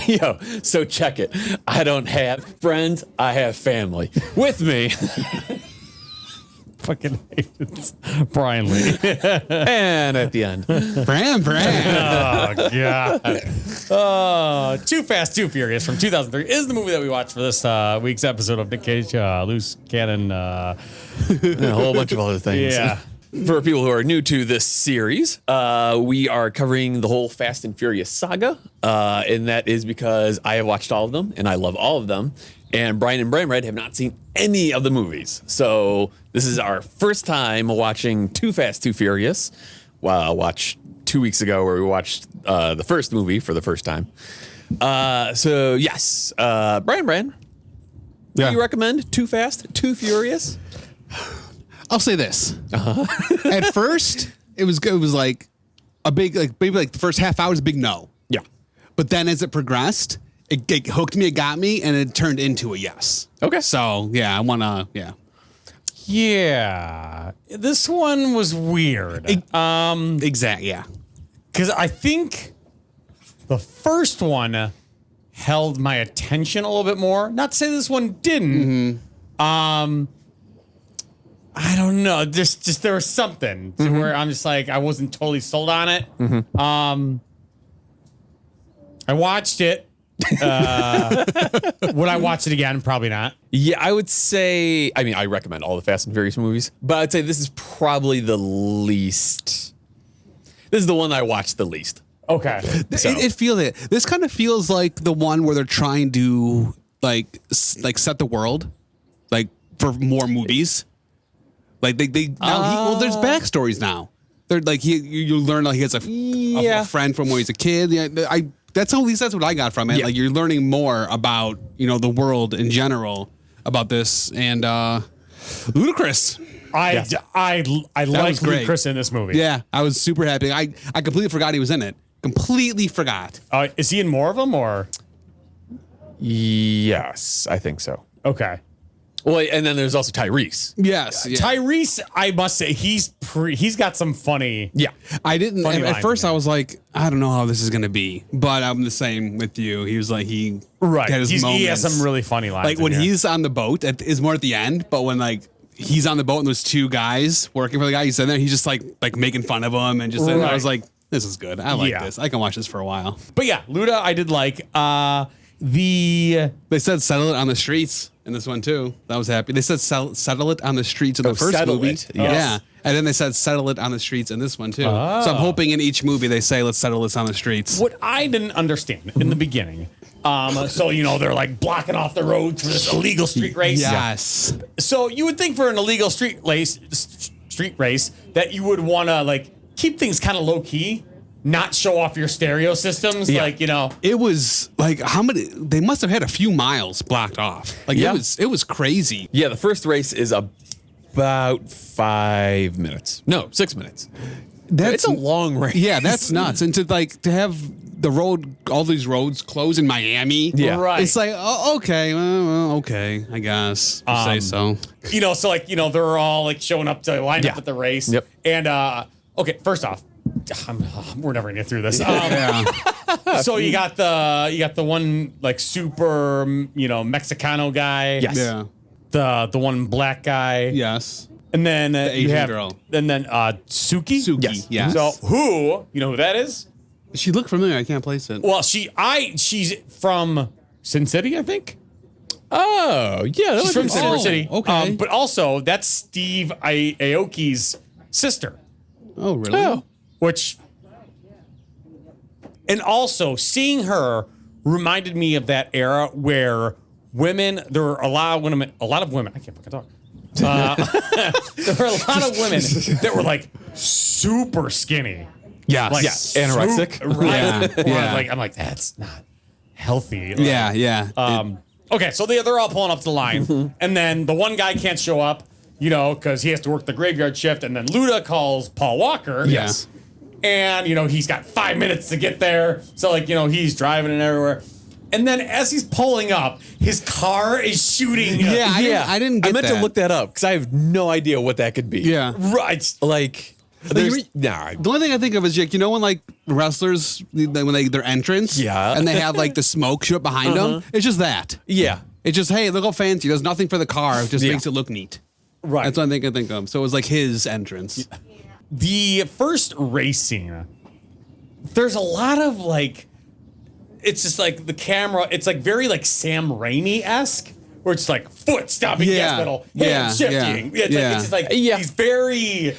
Yo, so check it. I don't have friends. I have family with me. Fucking hate it. Brian Lee. And at the end, Bran Bran. Oh, God. Too Fast, Too Furious from 2003 is the movie that we watched for this week's episode of Nick Cage, Loose Cannon. and a whole bunch of other things. Yeah. For people who are new to this series, we are covering the whole Fast and Furious saga. And that is because I have watched all of them and I love all of them. And Brian and Bran Bran have not seen any of the movies. So this is our first time watching Too Fast, Too Furious. Well, I watched 2 weeks ago where we watched the first movie for the first time. So yes, Bran Bran, do you recommend Too Fast, Too Furious? I'll say this. At first, it was like a big, like maybe like the first half hour was a big no. Yeah. But then as it progressed, it hooked me, it got me, and it turned into a yes. Okay. So yeah, I wanna, yeah. Yeah. This one was weird. Exactly. Yeah. Because I think the first one held my attention a little bit more. Not to say this one didn't. I don't know. Just there was something to where I'm just like I wasn't totally sold on it. I watched it. Would I watch it again? Probably not. Yeah, I would say, I mean, I recommend all the Fast and Furious movies, but I'd say this is probably the least. This is the one I watched the least. Okay. So. It feels it. This kind of feels like the one where they're trying to like set the world, like for more movies. Like they now there's backstories now. They're like you learn like he has a friend from when he's a kid. Yeah, at least that's what I got from it. Yeah. Like you're learning more about the world in general about this and Ludacris. I like great. Chris in this movie. Yeah, I was super happy. I completely forgot he was in it. Completely forgot. Is he in more of them or? Yes, I think so. Okay. Well, and then there's also Tyrese. Yes, yeah. Tyrese, I must say, he's got some funny. Yeah. I didn't. Funny At lines first, in I there. was like, I don't know how this is gonna be, but I'm the same with you. He was like, he Right. had his He has moments. some really funny lines. Like when in here. he's on the boat, is more at the end. But when like he's on the boat and there's two guys working for the guy, he's in there. He's just like making fun of him and just. Right. I was like, this is good. I like Yeah. this. I can watch this for a while. But yeah, Luda, I did like. They said settle it on the streets in this one too. I was happy. They said settle it on the streets in the first settle movie. it, yes. Yeah. And then they said settle it on the streets in this one too. So I'm hoping in each movie they say let's settle this on the streets. What I didn't understand in the beginning. So they're like blocking off the roads for this illegal street race. Yes. So you would think for an illegal street race that you would want to like keep things kind of low key, not show off your stereo systems. Yeah. Like It was like how many? They must have had a few miles blocked off. Like Yeah. it was crazy. Yeah, the first race is about 5 minutes. No, 6 minutes. It's a long race. Yeah, that's nuts. And to have the road, all these roads closed in Miami. Yeah. Right. It's like okay, well, okay, I guess. You say so. so like they're all like showing up to line up at the race. Yep. And okay, first off, we're never gonna get through this. Yeah. So you got the one like super Mexicano guy. Yes. Yeah. The one black guy. Yes. And then Asian you have girl. And then Suki. Suki. Yes. Yes. So who that is? She looked familiar. I can't place it. Well, she's from Sin City, I think. Oh, yeah. She's from Sin City. okay. But also that's Steve Aoki's sister. Oh, really? Which, and also seeing her reminded me of that era where there were a lot of women, I can't fucking talk. There were a lot of women that were like super skinny. Yes. Like anorexic. Right. Yeah. Like, I'm like, that's not healthy. Like, Yeah. Okay, so they're all pulling up to the line, and then the one guy can't show up, because he has to work the graveyard shift, and then Luda calls Paul Walker. Yes. And, he's got 5 minutes to get there. So, like, he's driving and everywhere. And then as he's pulling up, his car is shooting. I didn't get I meant that. to look that up because I have no idea what that could be. Yeah. Right. Like, Nah. The only thing I think of is, like, you know, when like wrestlers, when their entrance, Yeah. and they have like the smoke shoot up behind them. It's just that. Yeah. It's just, hey, look how fancy. There's nothing for the car. It just Yeah. makes it look neat. Right. That's what I think of. So it was like his entrance. The first race scene, there's a lot of like, it's just like the camera, it's like very like Sam Raimi-esque, where it's like foot stopping Yeah. gas pedal, hand shifting. Yeah. It's just like, Yeah. he's very,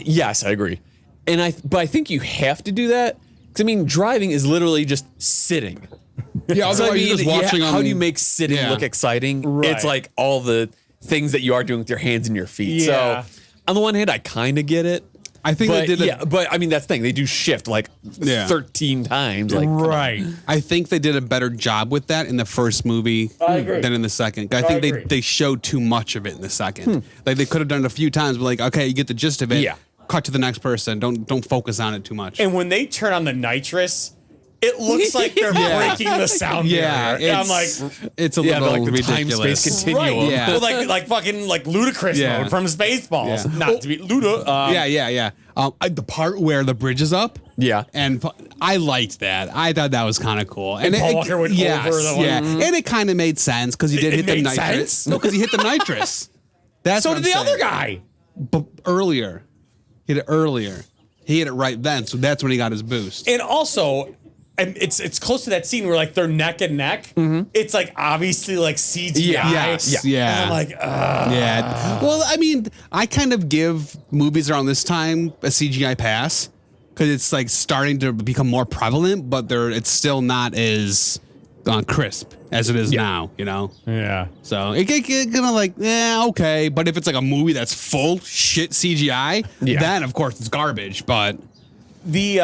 Yes, I agree. But I think you have to do that. 'Cause I mean, driving is literally just sitting. Yeah, So I otherwise mean, you're just watching how on- do you make sitting Yeah. look exciting? Right. It's like all the things that you are doing with your hands and your feet. Yeah. So on the one hand, I kind of get it. I think But they did. but I mean that's the thing. They do shift like Yeah. 13 times. Like, come on. right. I think they did a better job with that in the first movie I agree. than in the second. I think agree. they showed too much of it in the second. Like they could have done it a few times, but like, okay, you get the gist of it. Yeah. Cut to the next person. Don't focus on it too much. And when they turn on the nitrous, it looks like they're breaking the sound yeah, barrier. And I'm like, it's a Yeah, but little like the ridiculous. time-space continuum. right. Yeah. Well, like fucking like ludicrous Yeah. mode from Spaceballs. Yeah. Not to be Luda. Yeah. The part where the bridge is up. Yeah. And I liked that. I thought that was kind of cool. And Paul Walker went over the one. Yeah. And it kind of made sense because he did It hit the made nitrous. sense? No, because he hit the nitrous. That's So what did I'm the saying. other guy. But earlier. He hit it earlier. He hit it right then. So that's when he got his boost. And also, and it's close to that scene where like they're neck and neck. It's like obviously like CGI. Yes. Yeah. And I'm like, Yeah. Well, I mean, I kind of give movies around this time a CGI pass because it's like starting to become more prevalent, but it's still not as crisp as it is now, you know? yeah. So it kind of like, okay. But if it's like a movie that's full shit CGI, Yeah. then of course it's garbage. But The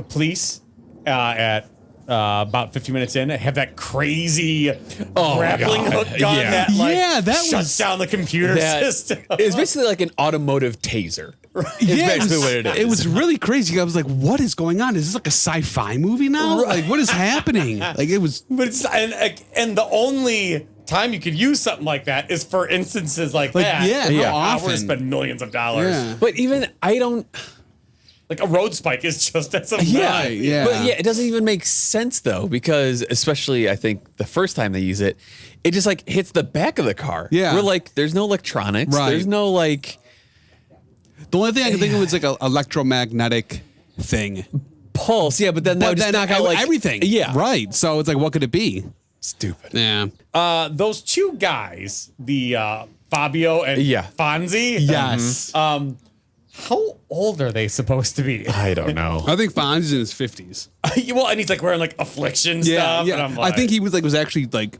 police at about 50 minutes in have that crazy grappling God. hook gun Yeah. that like Yeah, that shuts was- down the computer system. It's basically like an automotive taser. It's basically what it is. It was really crazy. I was like, what is going on? Is this like a sci-fi movie now? Like, what is happening? Like, it was. But it's and the only time you could use something like that is for instances like that. yeah, where how I would often? spend millions of dollars. Yeah. But even I don't. Like a road spike is just as Yeah, yeah. But yeah, it doesn't even make sense though, because especially I think the first time they use it, it just like hits the back of the car. Yeah. We're like, there's no electronics. Right. There's no like The only thing I can think of is like an electromagnetic thing. pulse. Yeah, but then that would just knock out like everything. Yeah. Right. So it's like, what could it be? Stupid. Yeah. those two guys, the Fabio and Yeah. Fonzie. Yes. How old are they supposed to be? I don't know. I think Fonzie's in his 50s. Well, and he's like wearing like affliction stuff. And I'm like, I think he was actually like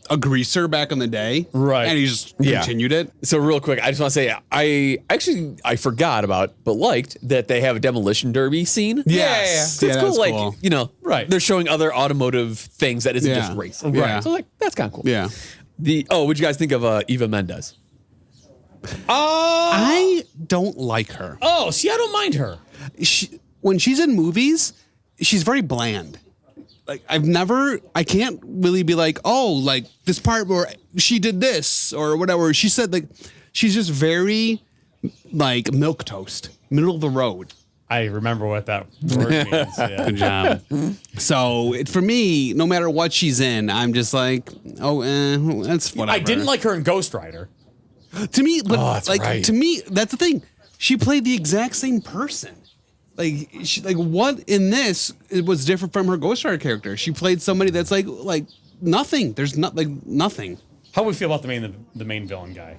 a greaser back in the day. Right. And he just Yeah. continued it. So real quick, I just want to say I forgot about, but liked that they have a demolition derby scene. Yes. So it's Yeah, cool. that's Like cool. you know, Right. They're showing other automotive things that isn't Yeah. just racing. Yeah. So like that's kind of cool. Yeah. What'd you guys think of Eva Mendes? I don't like her. oh, see, I don't mind her. When she's in movies, she's very bland. Like I can't really be like, oh, like this part where she did this or whatever. She said like, she's just very like milk toast, middle of the road. I remember what that word means. Yeah. Good job. So for me, no matter what she's in, I'm just like, that's whatever. I didn't like her in Ghost Rider. To me, but that's like right. to me, that's the thing. She played the exact same person. Like what in this was different from her Ghost Rider character? She played somebody that's like nothing. There's not like nothing. How do we feel about the main villain guy?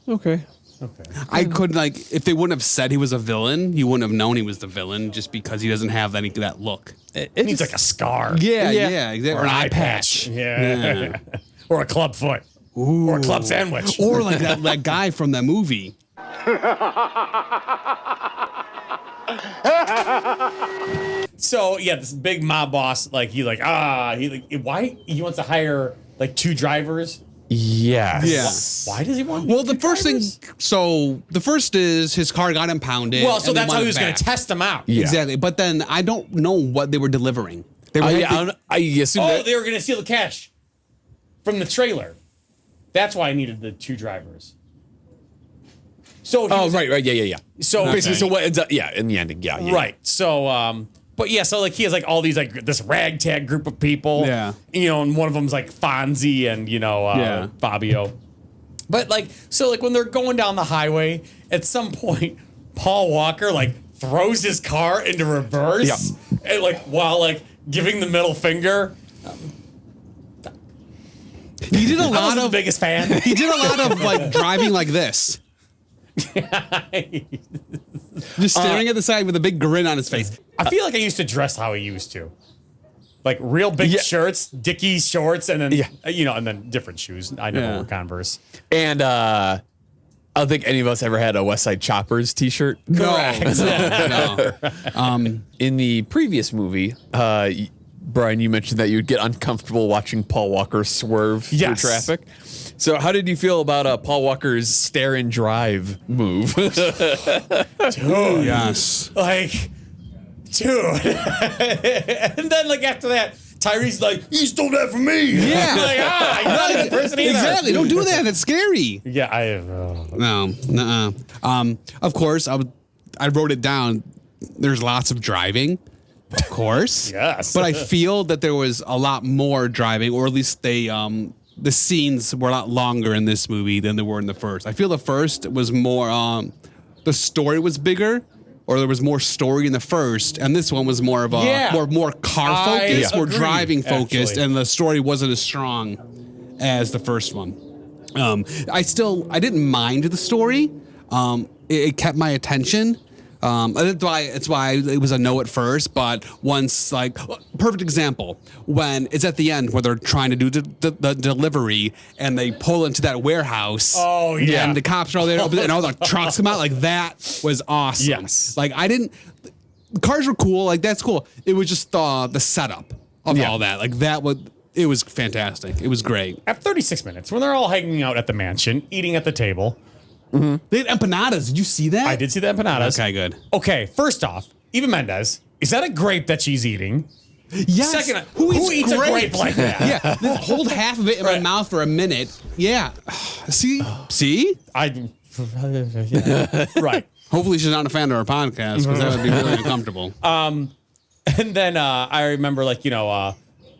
Okay. Okay. I couldn't like if they wouldn't have said he was a villain, you wouldn't have known he was the villain just because he doesn't have that look. It He needs like a scar. Yeah, Yeah. exactly. Or an eye patch. Yeah. Or a club foot. Or a club sandwich. Or like that guy from that movie. So yeah, this big mob boss, why he wants to hire like 2 drivers. Yes. Yeah. Why does he want? Well, two the first drivers? thing. So the first is his car got impounded. Well, so and they that's how want he it was going back. to test them out. Yeah. Exactly. But then I don't know what they were delivering. They were I assume Oh, that. they were going to steal the cash from the trailer. That's why I needed the 2 drivers. So he was- right, yeah. So Basically, so what ends up, in the ending, yeah. right. So but yeah, so like he has like all these like this ragtag group of people. Yeah. And one of them's like Fonzie and Fabio. But like so like when they're going down the highway, at some point Paul Walker like throws his car into reverse and like while like giving the middle finger. He did a I lot wasn't of the biggest fan. He did a lot of like driving like this, just staring at the side with a big grin on his face. I feel like I used to dress how he used to. Like real big shirts, Dickies shorts, and then and then different shoes. I never wore Converse. And I don't think any of us ever had a West Side Choppers t-shirt. No. In the previous movie, Brian, you mentioned that you'd get uncomfortable watching Paul Walker swerve through traffic. So how did you feel about Paul Walker's stare and drive move? Dude. Yes. Like, dude. And then like after that, Tyrese's like, you stole that from me. Yeah. Like, I'm not a good person either. Exactly. Don't do that. That's scary. Yeah, No. Nuh-uh. Of course, I wrote it down. There's lots of driving. Of course. Yes. But I feel that there was a lot more driving, or at least the scenes were a lot longer in this movie than they were in the first. I feel the first was more, the story was bigger, or there was more story in the first, and this one was more of a more car focused, more driving focused, and the story wasn't as strong as the first one. I didn't mind the story. It kept my attention. That's why it was a no at first, but once, like, perfect example, when it's at the end where they're trying to do the delivery and they pull into that warehouse. Oh, yeah. And the cops are all there and all the trucks come out. Like, that was awesome. Yes. Like, the cars were cool. Like, that's cool. It was just the setup of all that. Like, it was fantastic. It was great. At 36 minutes, when they're all hanging out at the mansion, eating at the table. Mm-hmm. They had empanadas. Did you see that? I did see the empanadas. Okay, good. Okay, first off, Eva Mendes, is that a grape that she's eating? Yes. Second, who eats a grape like that? Yeah, hold half of it in my mouth for a minute. Yeah. See? Right. Hopefully she's not a fan of our podcast because that would be really uncomfortable. And then I remember, like,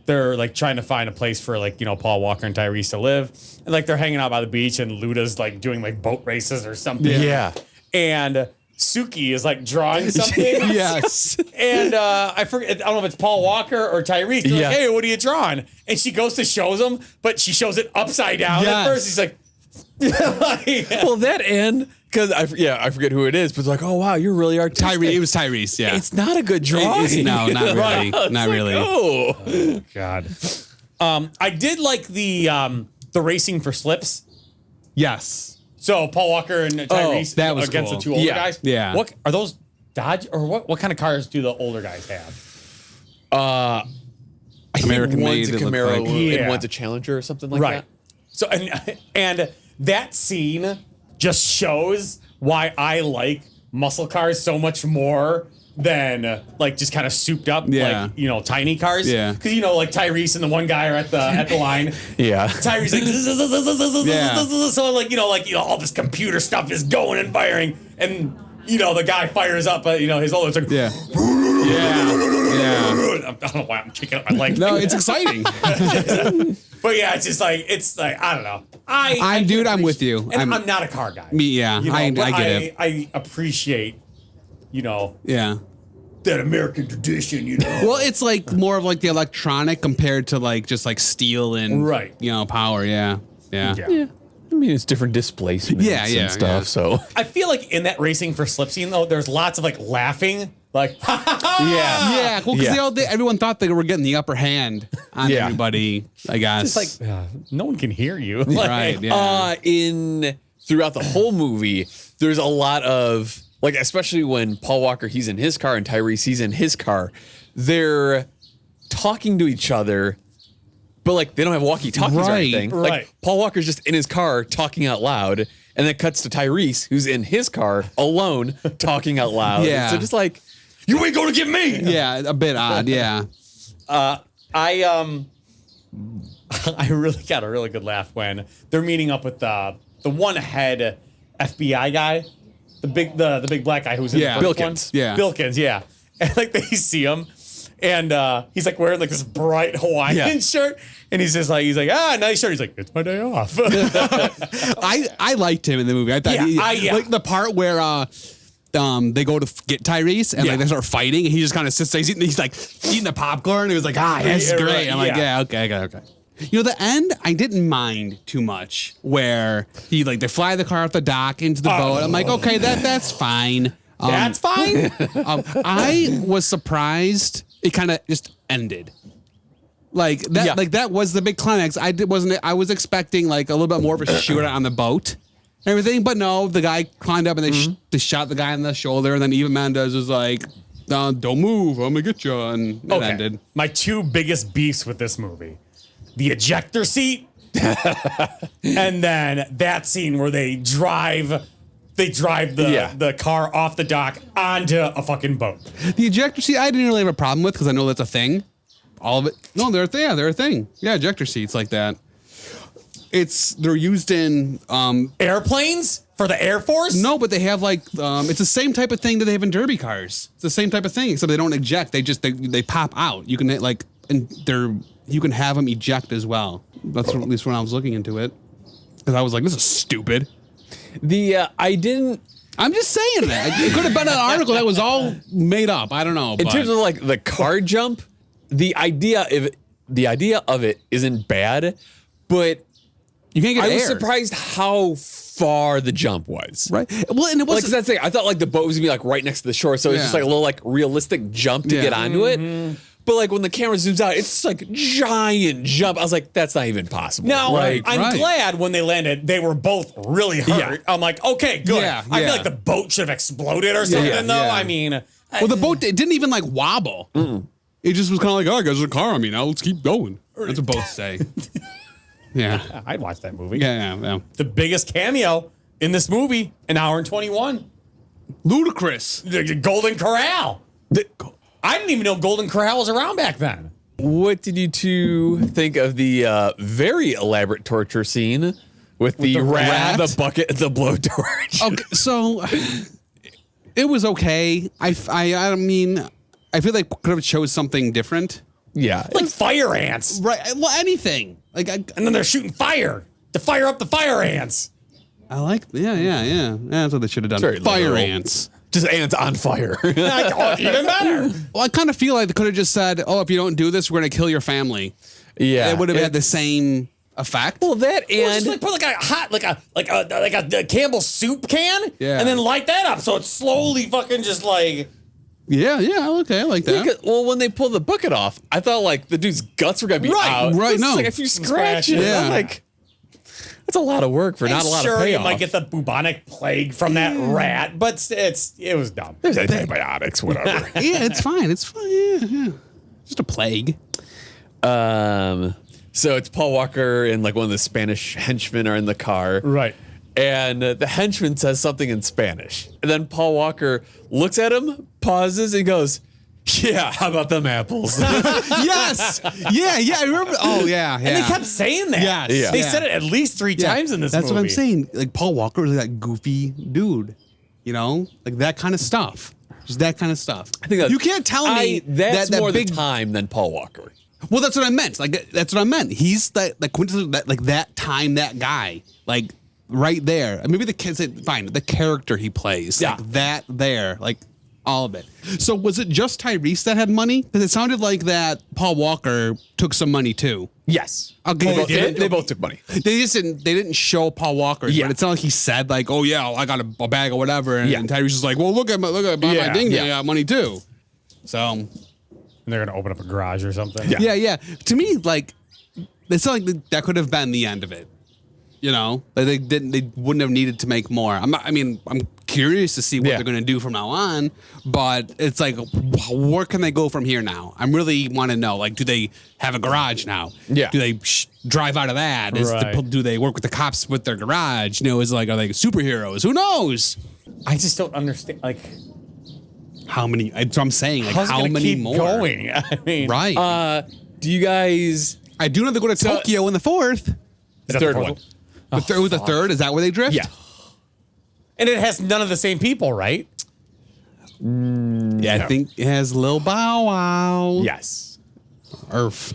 they're like trying to find a place for Paul Walker and Tyrese to live, and like they're hanging out by the beach, and Luda's like doing like boat races or something. Yeah. And Suki is like drawing something. Yes. And I forget. I don't know if it's Paul Walker or Tyrese. They're like, hey, what are you drawing? And she goes to show him, but she shows it upside down. Yes. At first, he's like, Well, that end, because I forget who it is, but it's like, oh wow, you're really artistic. It was Tyrese, yeah. It's not a good drawing. No, not really. Right. Not It's really. Like, oh. God. I did like the racing for slips. Yes. So Paul Walker and Tyrese that was against cool. the two older Yeah. guys. Yeah. What are those Dodge or what kind of cars do the older guys have? American One's made. a It looked Camaro like. Yeah. and one's a Challenger or something like Right. that. So and that scene just shows why I like muscle cars so much more than like just kind of souped up Yeah. like tiny cars. Yeah. Because like Tyrese and the one guy are at the line. Yeah. Tyrese like Yeah. so like all this computer stuff is going and firing, and the guy fires up his older. It's like Yeah. Yeah. I don't know why I'm kicking up my leg. No, it's exciting. But yeah, it's like I don't know. I'm with you. And I'm not a car guy. Me, yeah. I but get it. I appreciate, Yeah. that American tradition. Well, it's like more of like the electronic compared to like just like steel and Right. Power. Yeah. Yeah. Yeah. I mean, it's different displacements Yeah, yeah, and stuff. yeah. So I feel like in that racing for slip scene though, there's lots of like laughing, like Yeah, well, because Yeah. everyone thought they were getting the upper hand on Yeah. everybody. I guess. It's like no one can hear you. Like, right. Yeah. throughout the whole movie, there's a lot of like, especially when Paul Walker, he's in his car and Tyrese, he's in his car, they're talking to each other, but like they don't have walkie-talkies or Right, anything. right. Like Paul Walker's just in his car talking out loud, and then cuts to Tyrese, who's in his car alone talking out loud. Yeah. So just like, you ain't gonna get me. Yeah, a bit odd. Yeah. I really got a really good laugh when they're meeting up with the one head FBI guy. the big black guy who's in Yeah. the first Bilkins. one. Yeah. Bilkins, yeah. And like they see him, and he's like wearing like this bright Hawaiian shirt, and he's like nice shirt. He's like, it's my day off. I liked him in the movie. I thought like the part where they go to get Tyrese and like they start fighting and he just kind of sits there. He's like eating the popcorn. And he was like, that's great. I'm like, okay. You know, the end I didn't mind too much where they fly the car off the dock into the boat. I'm like, okay, that's fine. That's fine. I was surprised it kind of just ended. Like that, like that was the big climax. I was expecting like a little bit more of a shootout on the boat and everything, but no, the guy climbed up and they shot the guy in the shoulder, and then Eva Mendes was like, "Don't move, I'm gonna get you," and it ended. My two biggest beefs with this movie: the ejector seat, and then that scene where they drive the car off the dock onto a fucking boat. The ejector seat, I didn't really have a problem with because I know that's a thing. All of it. No, they're a thing. Yeah, ejector seats like that. They're used in Airplanes for the Air Force? No, but they have like it's the same type of thing that they have in derby cars. It's the same type of thing, except they don't eject. They pop out. You can you can have them eject as well. That's at least when I was looking into it, because I was like, this is stupid. I'm just saying that it could have been an article that was all made up. I don't know. In terms of like the car jump, the idea of it isn't bad, but you can't get I was air. surprised how far the jump was. Right. Well, and it Like was that's the thing. I thought like the boat was gonna be like right next to the shore, so it's just like a little like realistic jump to get onto it. But like when the camera zooms out, it's just like giant jump. I was like, that's not even possible. Now, like, I'm glad when they landed, they were both really hurt. Yeah. I'm like, okay, good. Yeah, I yeah. feel like the boat should have exploded or something, though. yeah. I mean, well, the boat it didn't even like wobble. It just was kind of like, oh, there's a car on me now. Let's keep going. That's what boats say. Yeah. I'd watch that movie. Yeah. The biggest cameo in this movie, an hour and 21. Ludicrous. The Golden Corral. I didn't even know Golden Corral was around back then. what did you two think of the very elaborate torture scene with the rat, the bucket, the blowtorch? Okay, so it was okay. I mean, I feel like could have chose something different. Yeah, Like fire ants. Right. Well, anything. Like And then they're shooting fire to fire up the fire ants. I like. Yeah. That's what they should have done. Very Fire literal. ants. just ants on fire. Like, oh, even better. Well, I kind of feel like they could have just said, "Oh, if you don't do this, we're going to kill your family." Yeah, It would have had the same effect. Well, that Or and just like put like a hot, like a Campbell soup can, Yeah. and then light that up so it's slowly fucking just like. Yeah. Okay, I like that. Because- well, when they pulled the bucket off, I thought like the dude's guts were gonna be out. right, It's no. like a few scratches. Yeah. I'm like, that's a lot of work for not a lot sure, of you payoff. might get the bubonic plague from that rat, but it was dumb. There's antibiotics, whatever. Yeah, it's fine. It's fine. Yeah. Just a plague. So it's Paul Walker and like one of the Spanish henchmen are in the car. Right. And the henchman says something in Spanish. And then Paul Walker looks at him, pauses, and goes, "Yeah, how about them apples?" Yes. Yeah. I remember. Oh, yeah. And they kept saying that. Yes. Yeah. They said it at least three times in this That's movie. what I'm saying. Like Paul Walker was that goofy dude, you know, like that kind of stuff. Just that kind of stuff. I think you can't tell me that's that more big. the time than Paul Walker. Well, that's what I meant. Like that's what I meant. He's that quintessential, that time, that guy, like right there. Maybe the kids, fine, the character he plays, Yeah. like that there, like all of it. So was it just Tyrese that had money? Because it sounded like that Paul Walker took some money too. Yes. Okay, They both took money. They didn't show Paul Walker's, Yeah. but it's not like he said like, "Oh yeah, I got a bag or whatever," and, Yeah. and Tyrese is like, "Well, look at my Yeah, ding, yeah. I got money too." So And they're going to open up a garage or something. yeah. To me, like it's not like that could have been the end of it. You know, like they wouldn't have needed to make more. I'm curious to see what Yeah. they're going to do from now on, but it's like, where can they go from here now? I really want to know. Like, do they have a garage now? Yeah. Do they drive out of that? Right. Do they work with the cops with their garage? You know, are they superheroes? Who knows? I just don't understand. Like, How many? That's what I'm saying. Like, how's it how gonna many keep more? going? I mean, Right. Do you guys? I do know they go to Tokyo in the fourth. Is that Third the one. fourth The third. Is that where they drift? Yeah. And it has none of the same people, right? Yeah, I think it has Lil Bow Wow. Yes. Earth.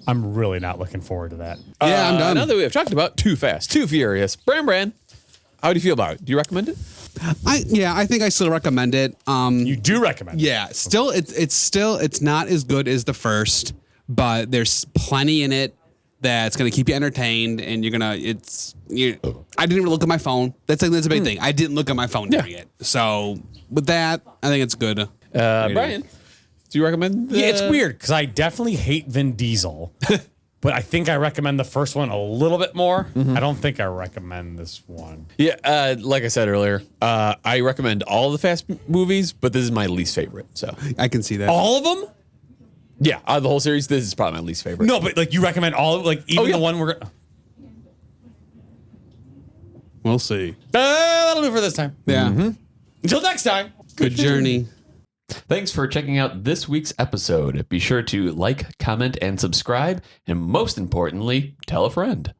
I'm really not looking forward to that. Yeah, I'm done. Now that we have talked about Too Fast, Too Furious, Bran, how do you feel about it? Do you recommend it? I think I still recommend it. You do recommend it? Yeah, still, it's not as good as the first, but there's plenty in it that's gonna keep you entertained, and I didn't even look at my phone. That's a big thing. I didn't look at my phone during it. So with that, I think it's good. Brian, do you recommend? Yeah, it's weird because I definitely hate Vin Diesel, but I think I recommend the first one a little bit more. I don't think I recommend this one. Yeah, like I said earlier, I recommend all the Fast movies, but this is my least favorite. So I can see that. All of them? yeah, out of the whole series, this is probably my least favorite. No, but like you recommend all, like even yeah. the one we're. We'll see. That'll do for this time. Yeah. Until next time. Good journey. Thanks for checking out this week's episode. Be sure to like, comment, and subscribe, and most importantly, tell a friend.